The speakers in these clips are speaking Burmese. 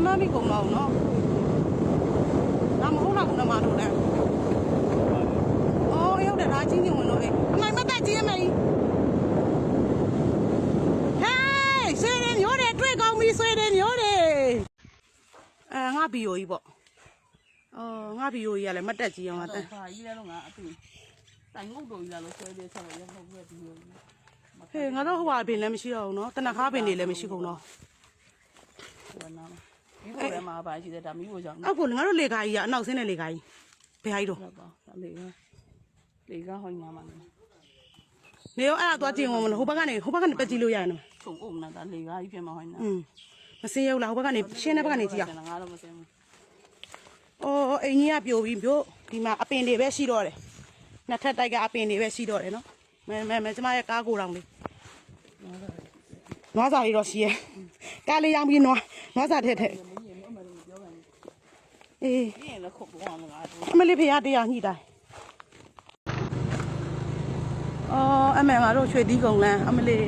မမီကုန်တော့နော်ဒါမဟုတ်လားကတော့မတို့လဲအော်ရောက်တယ်ဒါချင်းချင်းဝင်တော့အမိုင်မတက်ကြီးအမေဟေးဆွေးတယ်မျိုးတယ်တွေ့ကောင်းပြီဆွေးတယ်မျိုးတယ်ငါဘီယိုကြီးပေါ့ငါဘီယိုကြီးကလည်းမတက်ကြီးအောင်တက်ဘာကြီးလဲတော့ငါအတူတိုင်ငုတ်တော်ကြီးလာလို့ဆွဲသေးဆက်တော့ရမဟုတ်ဘူးဘီယိုကြီးဟေးငါတို့ဟိုဟာပင်လည်းမရှိတော့ဘူးနော်တနခါပင်တွေလည်းမရှိကုန်တော့ဟိုနားမိဖို့လည်းမှာပါရှိတယ်ဒါမိဖို့ကြောင့်အောက်ကိုငါတို့လေကာကြီးကအနောက်ဆင်းတဲ့လေကာကြီးဘယ်ဟာကြီးတော့လေကဟောညာမှာနေရောအဲ့ဒါသွားကြည့်ဝင်မလို့ဟိုဘက်ကနေတက်ကြည့်လို့ရရင်တော့ခြုံအုံးနေတာလေကကြီးပြင်မဟောညာမစင်းရောက်လားဟိုဘက်ကနေရှင်းတဲ့ဘက်ကနေကြည့်အောင်ငါတော့မစင်းဘူးအိမ်ကြီးကပြိုပြီးပြိုဒီမှာအပင်တွေပဲရှိတော့တယ်နှစ်ထပ်တိုက်ကအပင်တွေပဲရှိတော့တယ်နော်မဲကျမရဲ့ကားကိုတောင်လေးနွားစာလေးတော့ရှိရဲ့ကားလေးရောင်းပြီးနွားစာထက်အေးရင်လည်းခုတ်ပေါ်အောင်ငါတို့အမလေးဖေးတရားညှိတိုင်းအမေငါတို့ရွှေသီးကုံလန်းအမလေး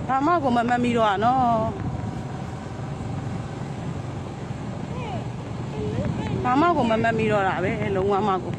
ဒါမှကိုမမမီတော့နော်ဒါမှကိုမမမီတော့တာပဲလုံးဝမှကို